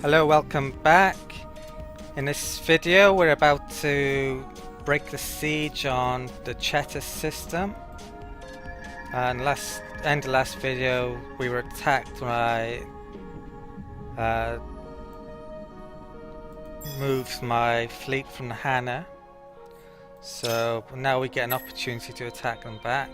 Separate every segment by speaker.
Speaker 1: Hello, welcome back. In this video we're about to break the siege on the Cetus system. And in the last video we were attacked when I moved my fleet from the Hannah. So now we get an opportunity to attack them back.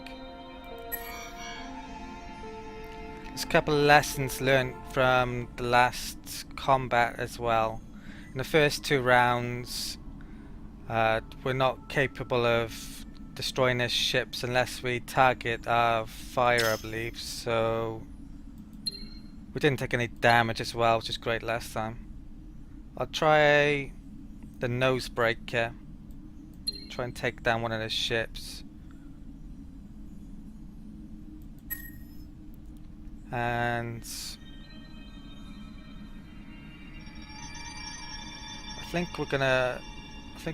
Speaker 1: There's a couple of lessons learned from the last combat as well. In the first two rounds, we're not capable of destroying their ships unless we target our fire, I believe. So we didn't take any damage as well, which is great last time. I'll try the nosebreaker. Try and take down one of the ships. And I think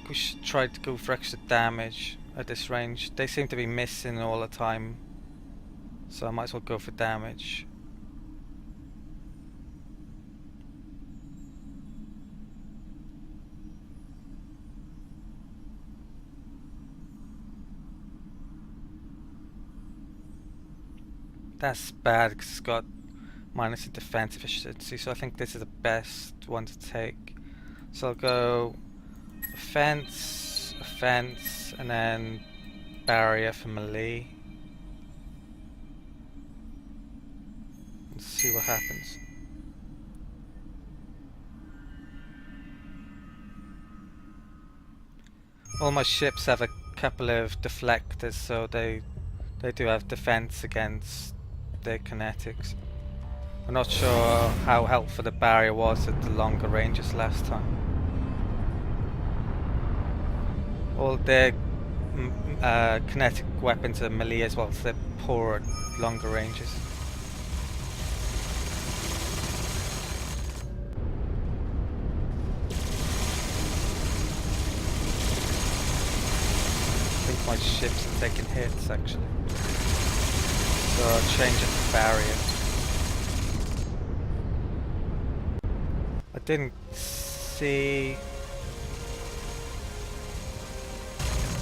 Speaker 1: we should try to go for extra damage at this range. They seem to be missing all the time, so I might as well go for damage. That's bad because it's got minus in defense efficiency, so I think this is the best one to take. So I'll go offense, and then barrier for melee. Let's see what happens. All my ships have a couple of deflectors, so they do have defense against their kinetics. I'm not sure how helpful the barrier was at the longer ranges last time. All their kinetic weapons are melee as well, so they're poor at longer ranges. I think my ships are taking hits actually. So I'll change it to barrier. I didn't see...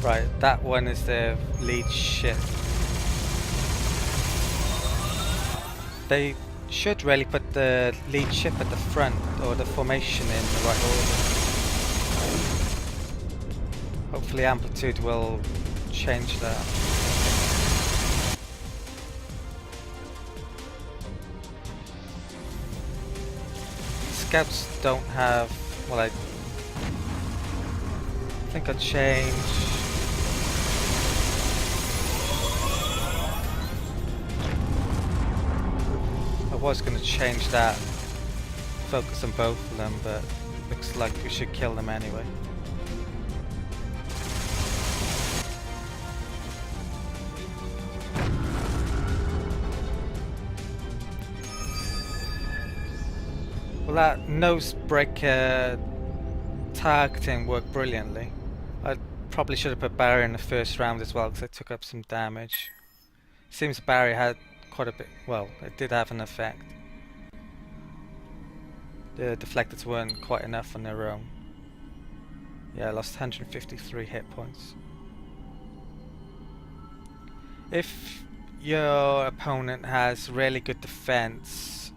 Speaker 1: Right, that one is the lead ship. They should really put the lead ship at the front, or the formation in the right order. Hopefully Amplitude will change that. Scouts don't have... well, I think I'll change... I was going to change that, focus on both of them, but looks like we should kill them anyway. Well, that nosebreaker targeting worked brilliantly. I probably should have put barrier in the first round as well because I took up some damage. Seems barrier had quite a bit, well, it did have an effect. The deflectors weren't quite enough on their own. Yeah, I lost 153 hit points. If your opponent has really good defense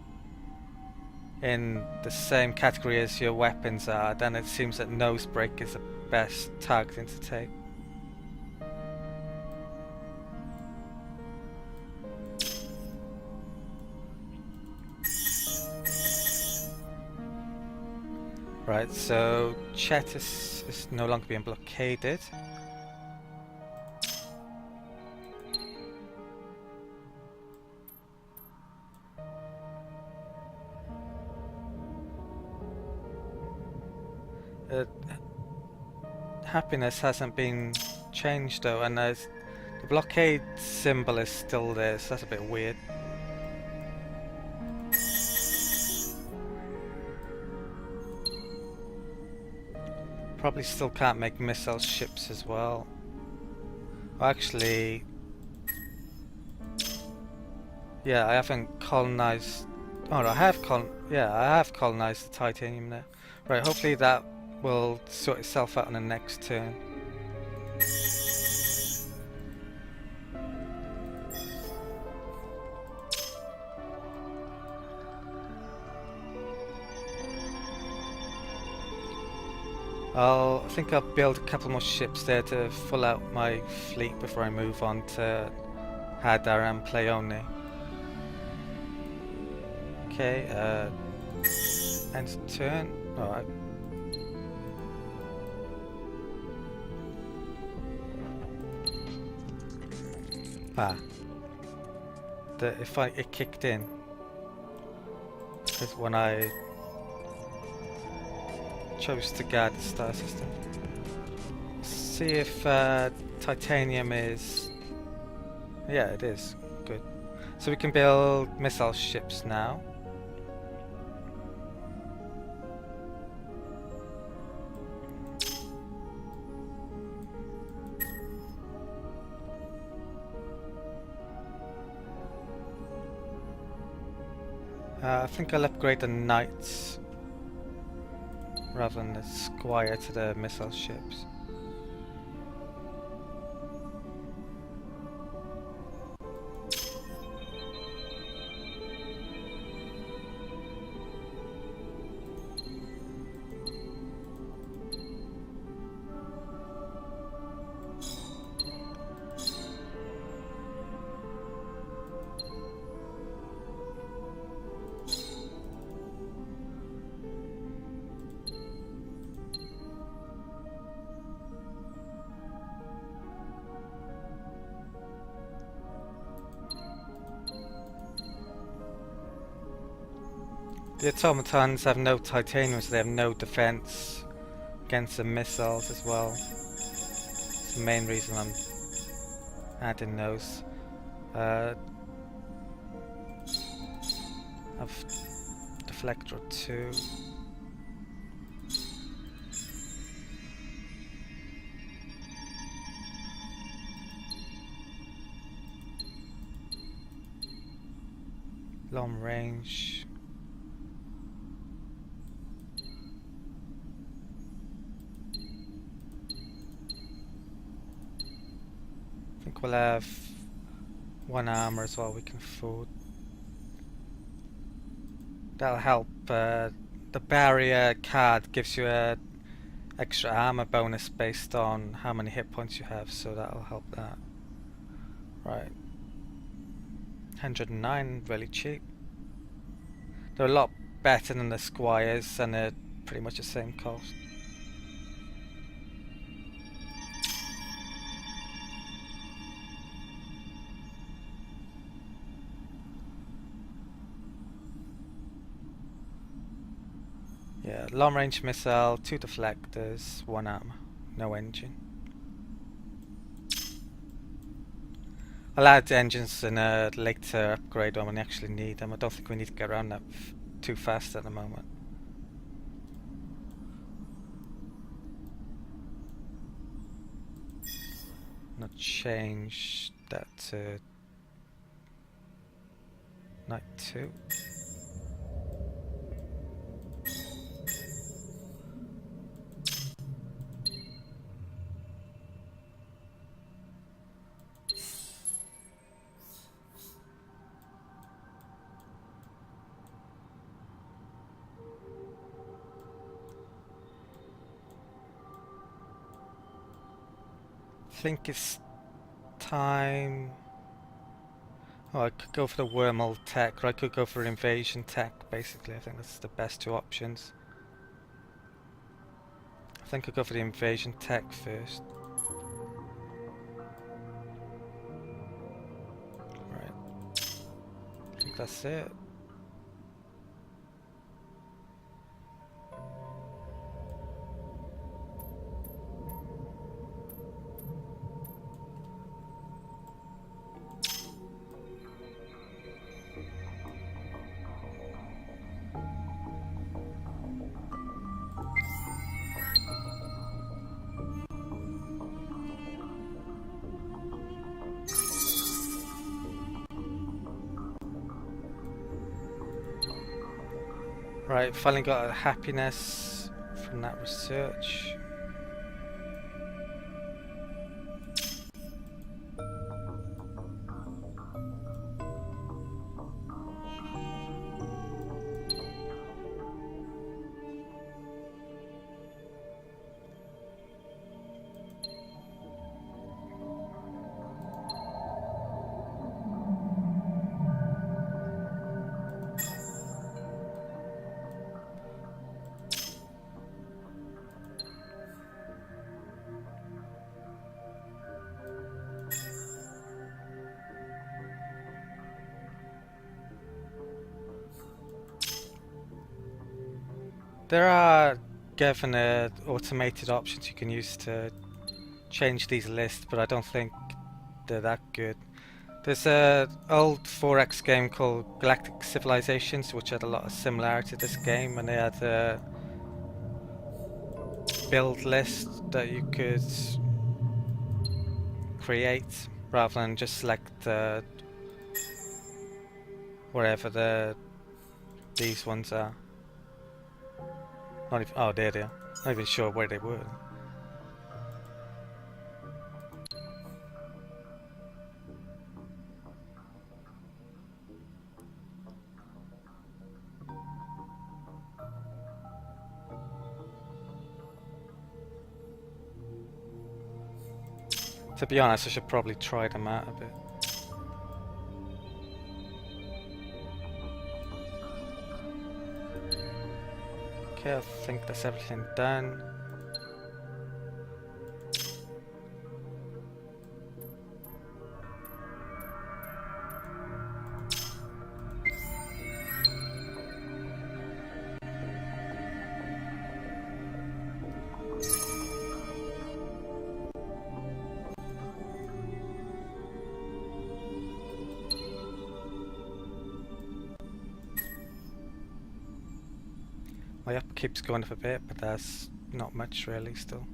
Speaker 1: in the same category as your weapons are, then it seems that nosebreaker is the best targeting to take. Right, so Cetus is no longer being blockaded. Happiness hasn't been changed though, and the blockade symbol is still there, so that's a bit weird. Probably still can't make missile ships as well. Actually, yeah, I haven't colonized Oh, I have colonized the titanium there. Right, hopefully that will sort itself out on the next turn. I think I'll build a couple more ships there to fill out my fleet before I move on to Hadar and Pleione. Okay, end turn. Alright. It kicked in. Because when I chose to guard the star system. See if titanium is... Yeah, it is. Good. So we can build missile ships now. I think I'll upgrade the knights rather than the squire to the missile ships. The automatons have no titanium, so they have no defense against the missiles as well. It's the main reason I'm adding those. I've deflector 2. Long range. I think we'll have 1 armor as well we can afford. That'll help. The barrier card gives you a extra armor bonus based on how many hit points you have, so that'll help that. Right. 109, really cheap. They're a lot better than the squires and they're pretty much the same cost. Yeah, long range missile, 2 deflectors, 1 armor, no engine. I'll add engines in a later upgrade when we actually need them. I don't think we need to get around that too fast at the moment. Not change that to Knight 2. I think it's time. Oh, I could go for the wormhole tech, or I could go for invasion tech, basically. I think that's the best 2 options. I think I'll go for the invasion tech first. Right. I think that's it. Right, finally got a happiness from that research. There are given automated options you can use to change these lists, but I don't think they're that good. There's a old 4X game called Galactic Civilizations, which had a lot of similarity to this game, and they had a build list that you could create rather than just select wherever these ones are. Not even, oh, there they are. Not even sure where they were. To be honest, I should probably try them out a bit. Okay, I think that's everything done. My up keeps going up a bit, but that's not much really still.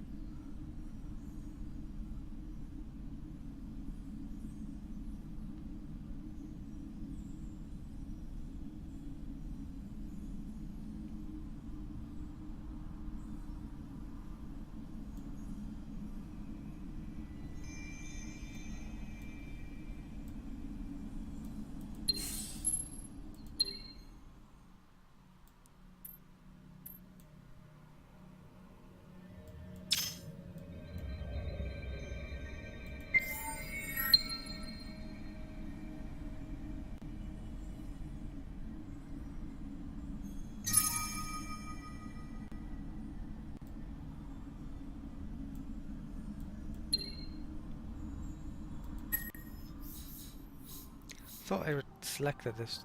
Speaker 1: Thought I selected this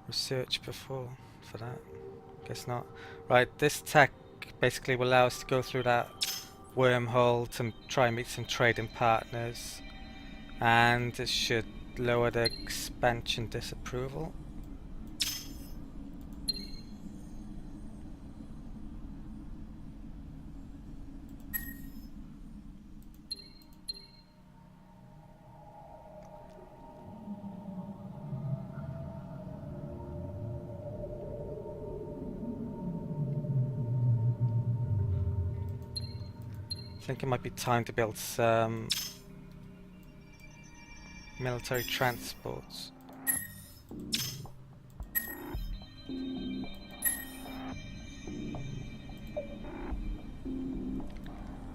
Speaker 1: research before for that. Guess not. Right, this tech basically will allow us to go through that wormhole to try and meet some trading partners, and it should lower the expansion disapproval. I think it might be time to build some military transports.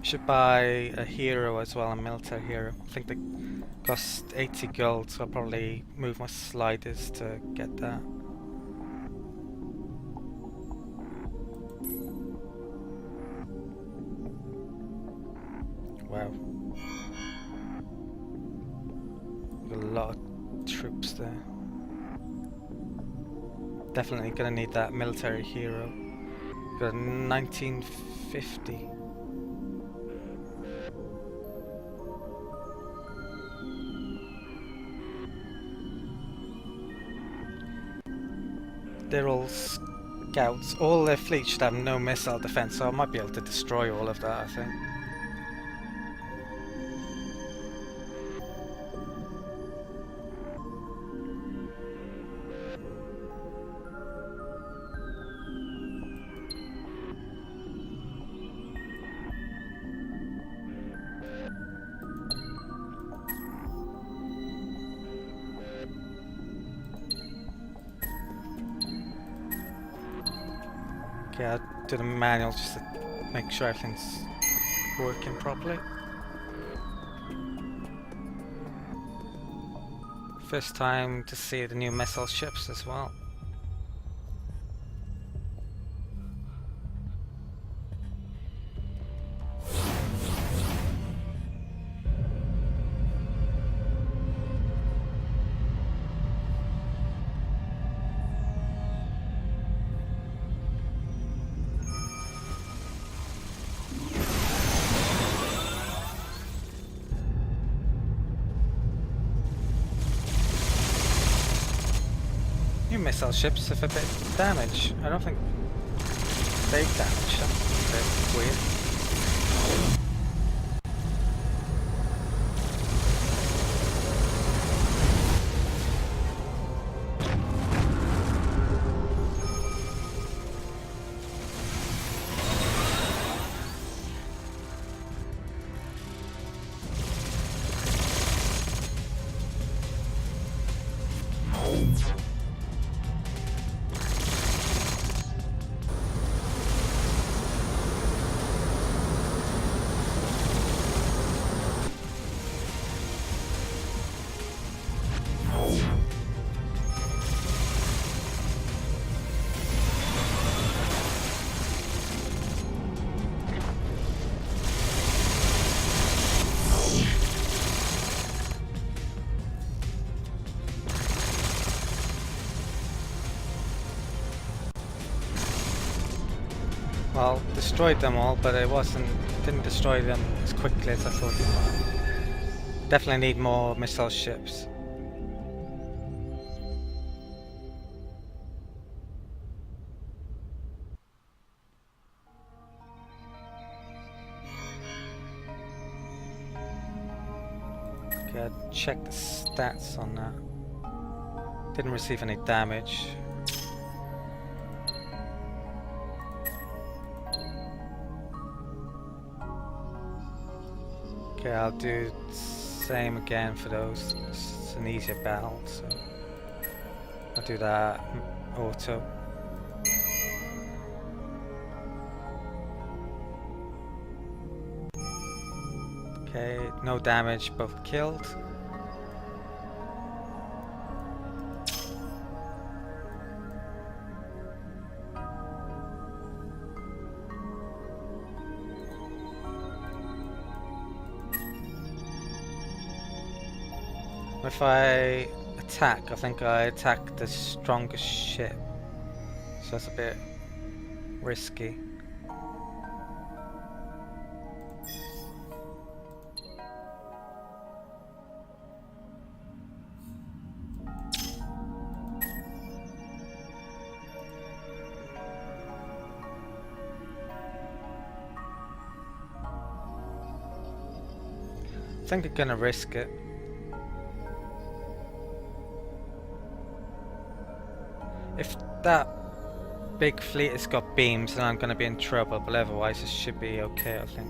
Speaker 1: Should buy a hero as well, a military hero. I think they cost 80 gold, so I'll probably move my sliders to get that. Wow. Got a lot of troops there. Definitely gonna need that military hero. Got a 1950. They're all scouts. All their fleet should have no missile defense, so I might be able to destroy all of that, I think. Okay, I'll do the manual just to make sure everything's working properly. First time to see the new missile ships as well. New missile ships have a bit of damage. I don't think they've damaged them. They're weird. Well, destroyed them all, but it didn't destroy them as quickly as I thought it would. Definitely need more missile ships. Okay, I'll check the stats on that. Didn't receive any damage. Okay, I'll do the same again for those. It's an easier battle, so I'll do that auto. Okay, no damage, both killed. If I attack, I think I attack the strongest ship, so that's a bit risky. I think I'm gonna risk it. If that big fleet has got beams, then I'm gonna be in trouble, but otherwise it should be okay, I think.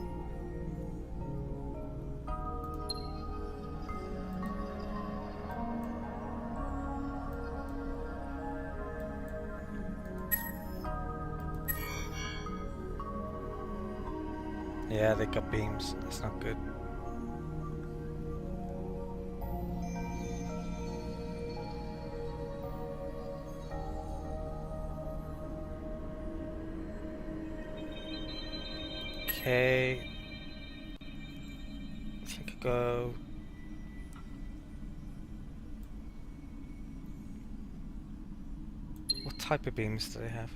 Speaker 1: Yeah, they got beams. That's not good. Okay. I think I go. What type of beams do they have?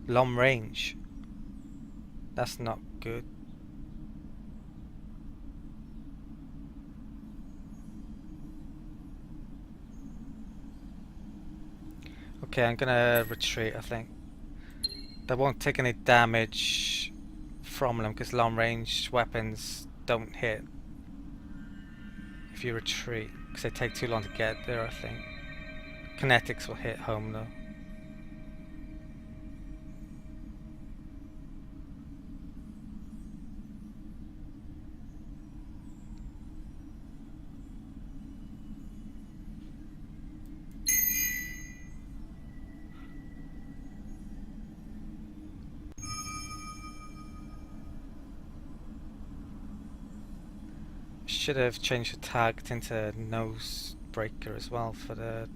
Speaker 1: Long range. That's not good. Okay, I'm gonna retreat, I think. They won't take any damage from them because long range weapons don't hit if you retreat, because they take too long to get there, I think. Kinetics will hit home though. should have changed the target into nose breaker as well for the...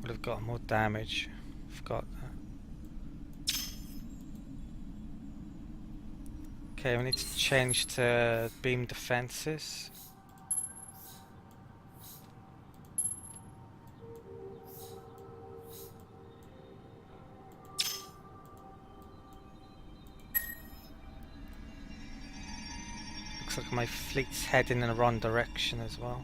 Speaker 1: would have got more damage. Forgot that. Okay, we need to change to beam defenses. Looks like my fleet's heading in the wrong direction as well.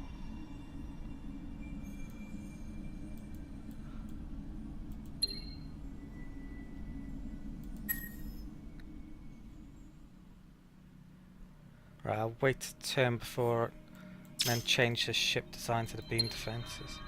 Speaker 1: Right, I'll wait a turn before and then change the ship design to the beam defenses.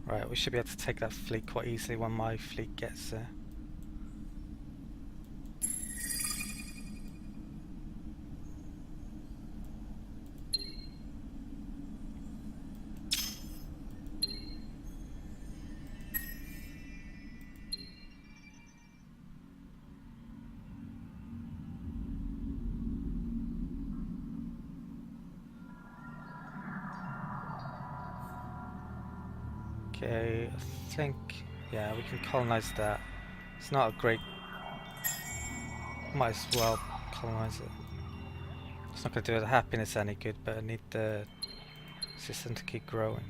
Speaker 1: Right, we should be able to take that fleet quite easily when my fleet gets there. Okay, I think, yeah, we can colonize that. It's not a great... might as well colonize it. It's not going to do the happiness any good, but I need the system to keep growing.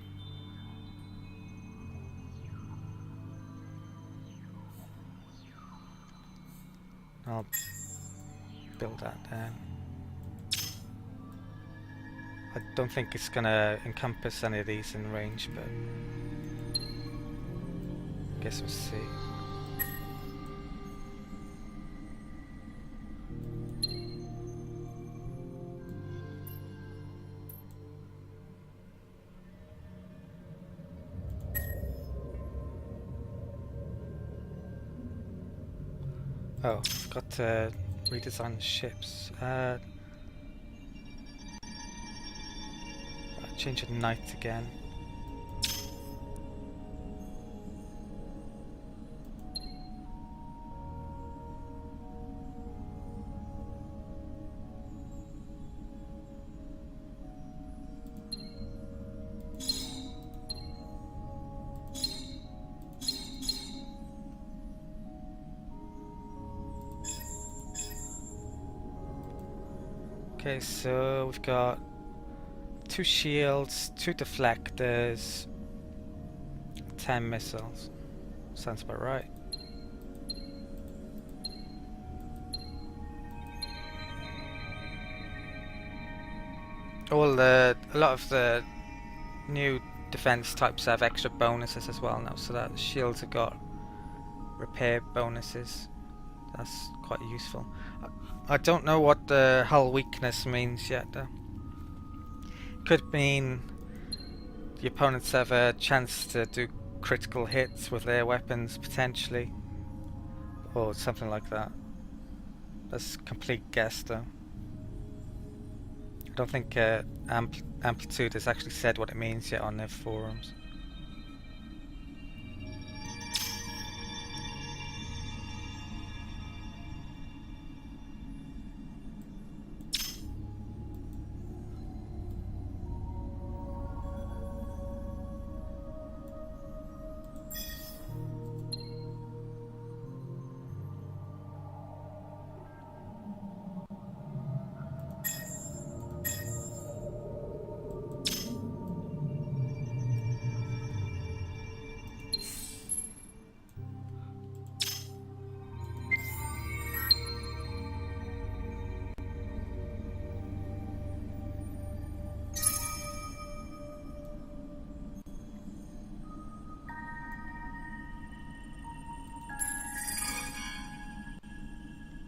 Speaker 1: I'll build that down. I don't think it's going to encompass any of these in range, but I guess we'll see. Oh, I forgot to redesign the ships. Change the night again. Okay, so we've got 2 shields, 2 deflectors, 10 missiles. Sounds about right. A lot of the new defense types have extra bonuses as well now, so that the shields have got repair bonuses. That's quite useful. I don't know what the hull weakness means yet though. Could mean the opponents have a chance to do critical hits with their weapons potentially, or something like that. That's complete guess though. I don't think Amplitude has actually said what it means yet on their forums.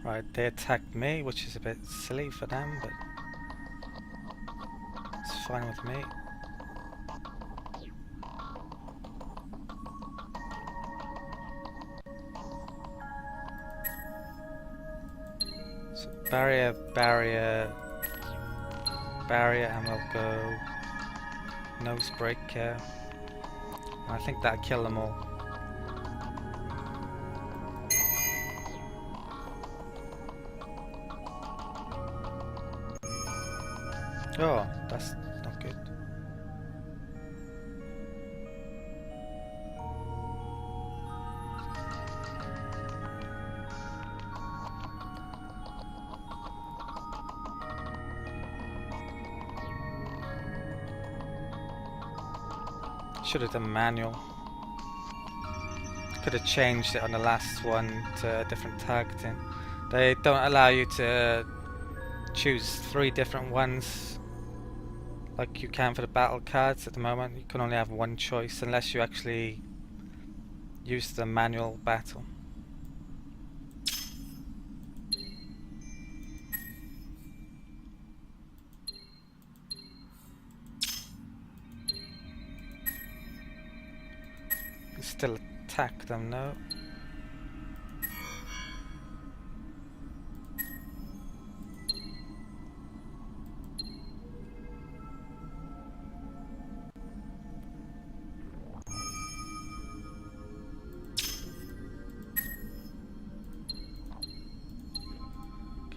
Speaker 1: Right, they attacked me, which is a bit silly for them, but it's fine with me. So barrier, barrier, barrier, and we'll go nose breaker. I think that'll kill them all. Oh, that's not good. Should have done manual. Could have changed it on the last one to a different targeting. They don't allow you to choose 3 different ones like you can for the battle cards at the moment. You can only have one choice unless you actually use the manual battle. You can still attack them though.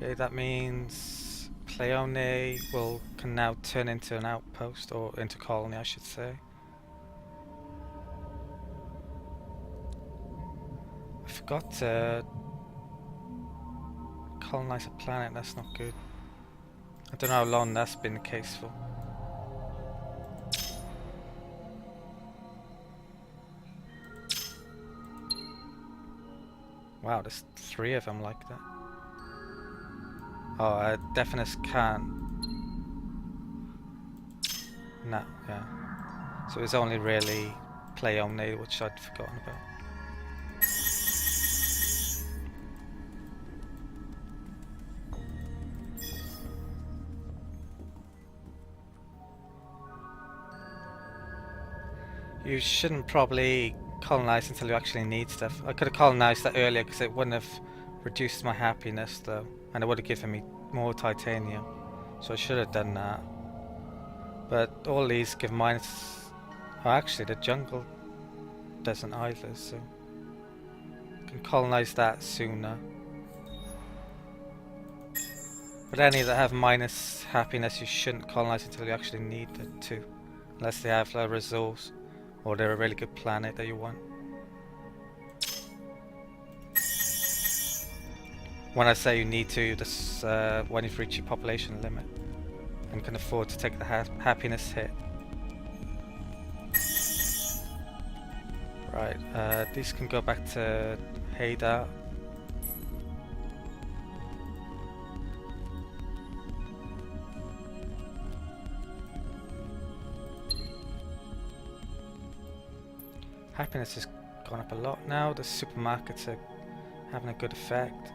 Speaker 1: Okay, that means Pleione can now turn into an outpost, or into colony I should say. I forgot to colonize a planet, that's not good. I don't know how long that's been the case for. Wow, there's 3 of them like that. Oh, Definus can't. No, yeah. So it's only really Pleione, which I'd forgotten about. You shouldn't probably colonize until you actually need stuff. I could have colonized that earlier because it wouldn't have reduced my happiness though, and it would have given me more titanium. So I should have done that. But all these give minus. Oh, actually, the jungle doesn't either, so I can colonize that sooner. But any that have minus happiness, you shouldn't colonize until you actually need it to, unless they have a resource or they're a really good planet that you want. When I say you need to, this when you've reached your population limit and can afford to take the happiness hit. Right, these can go back to Haida. Happiness has gone up a lot now. The supermarkets are having a good effect.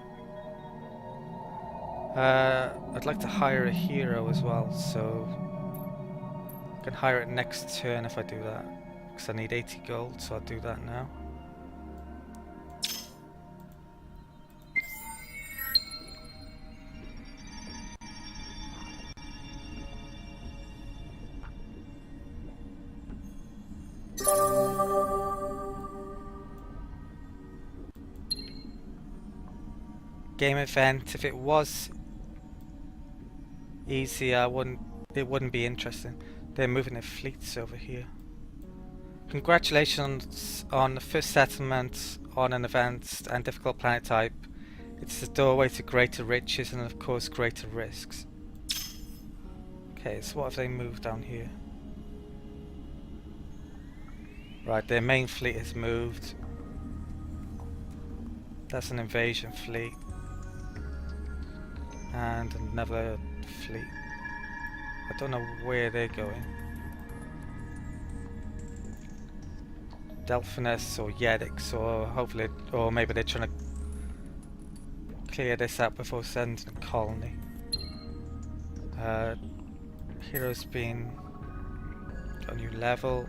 Speaker 1: I'd like to hire a hero as well, so I can hire it next turn if I do that, because I need 80 gold, so I'll do that now. Game event, if it was easy, it wouldn't be interesting. They're moving their fleets over here. Congratulations on the first settlement on an advanced and difficult planet type. It's the doorway to greater riches and of course greater risks. Okay, so what have they moved down here? Right, their main fleet has moved. That's an invasion fleet. And another fleet. I don't know where they're going. Delphinus or Yedix, or hopefully, or maybe they're trying to clear this out before sending a colony. Hero's been got a new level.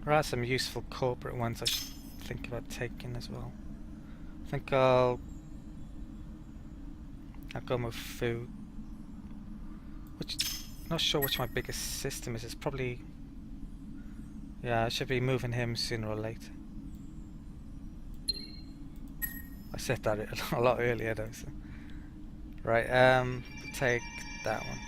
Speaker 1: There are some useful corporate ones I should think about taking as well. I think I'll go with food. Not sure which my biggest system is. It's probably, yeah, I should be moving him sooner or later. I said that a lot earlier though. So. Right, take that one.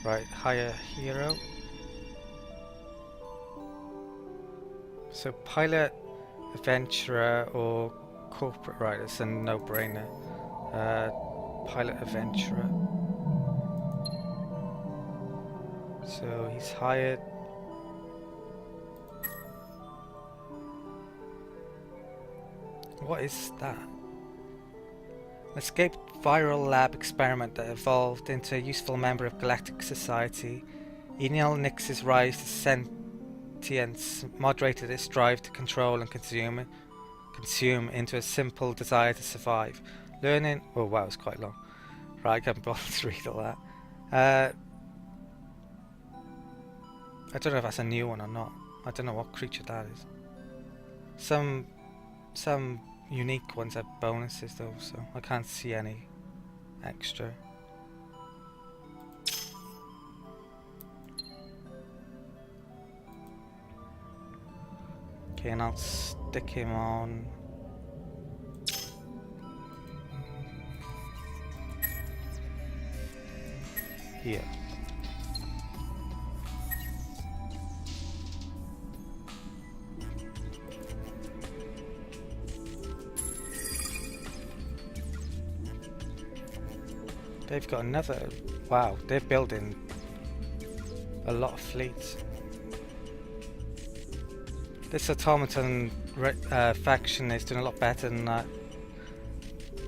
Speaker 1: Right, hire hero. So pilot, adventurer, or corporate rider. It's a no-brainer. Pilot adventurer. So he's hired. What is that? Escaped viral lab experiment that evolved into a useful member of galactic society. Enel Nix's rise to sentience moderated its drive to control and consume into a simple desire to survive. Learning. Oh wow, it's quite long. Right, I can't bother to read all that. I don't know if that's a new one or not. I don't know what creature that is. Some unique ones have bonuses though, so I can't see any extra. Okay, and I'll stick him on here. They've got another. Wow, they're building a lot of fleets. This automaton faction is doing a lot better than that.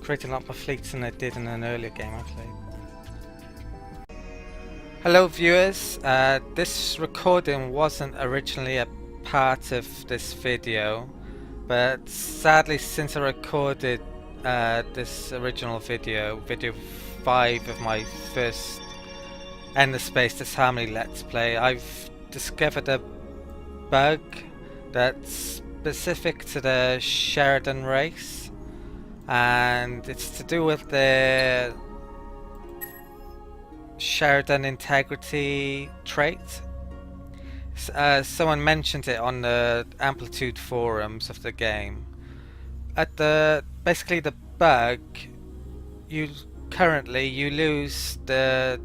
Speaker 1: Creating a lot more fleets than they did in an earlier game I played. Hello viewers, this recording wasn't originally a part of this video, but sadly since I recorded this original video 5 of my first Endless Space Disharmony Let's Play, I've discovered a bug that's specific to the Sheredyn race, and it's to do with the Sheredyn integrity trait. Someone mentioned it on the Amplitude forums of the game. Basically the bug, you lose the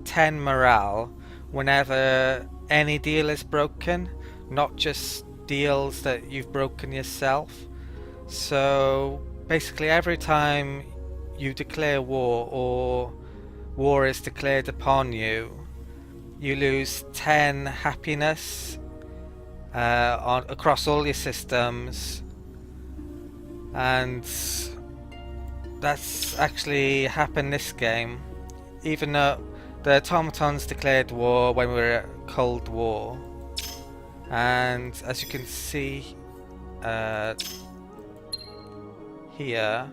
Speaker 1: 10 morale whenever any deal is broken, not just deals that you've broken yourself. So basically every time you declare war or war is declared upon you, you lose 10 happiness across all your systems, and that's actually happened this game, even though the automatons declared war when we were at Cold War. And as you can see here,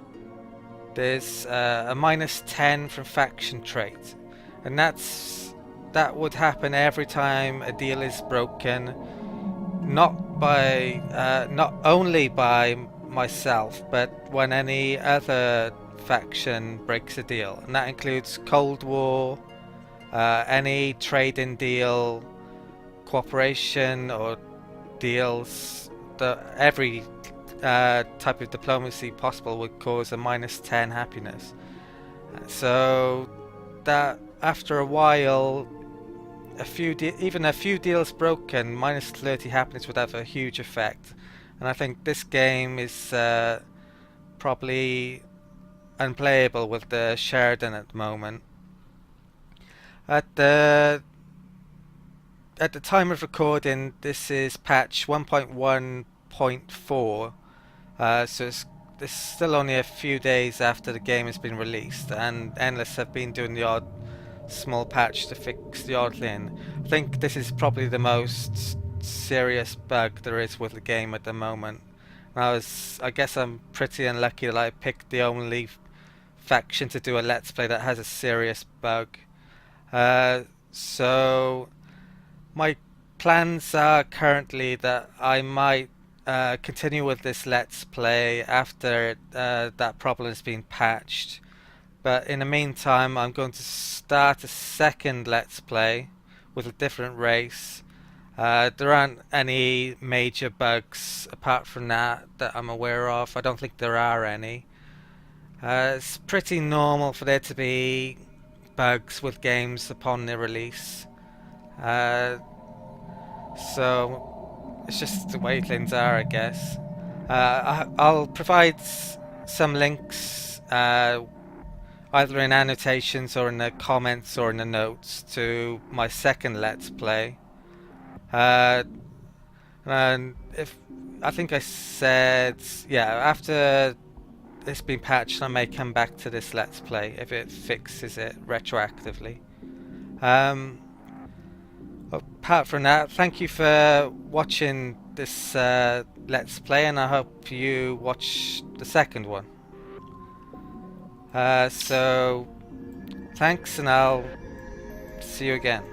Speaker 1: there's a -10 from faction trait, and that would happen every time a deal is broken, not only by myself, but when any other faction breaks a deal, and that includes Cold War, any trading deal, cooperation or deals, every type of diplomacy possible would cause a -10 happiness. So that after a while, even a few deals broken, -30 happiness would have a huge effect. And I think this game is probably unplayable with the Sheredyn at the moment. At the time of recording, this is patch 1.1.4, so it's still only a few days after the game has been released, and Endless have been doing the odd small patch to fix the odd thing. I think this is probably the most serious bug there is with the game at the moment. I guess I'm pretty unlucky that I picked the only faction to do a Let's Play that has a serious bug. So my plans are currently that I might continue with this Let's Play after that problem has been patched. But in the meantime, I'm going to start a second Let's Play with a different race. There aren't any major bugs apart from that I'm aware of. I don't think there are any. It's pretty normal for there to be bugs with games upon their release. So it's just the way things are, I guess. I'll provide some links, either in annotations or in the comments or in the notes, to my second Let's Play. And if I think I said, yeah, after it's been patched, I may come back to this Let's Play if it fixes it retroactively. Apart from that, thank you for watching this Let's Play, and I hope you watch the second one. So, thanks, and I'll see you again.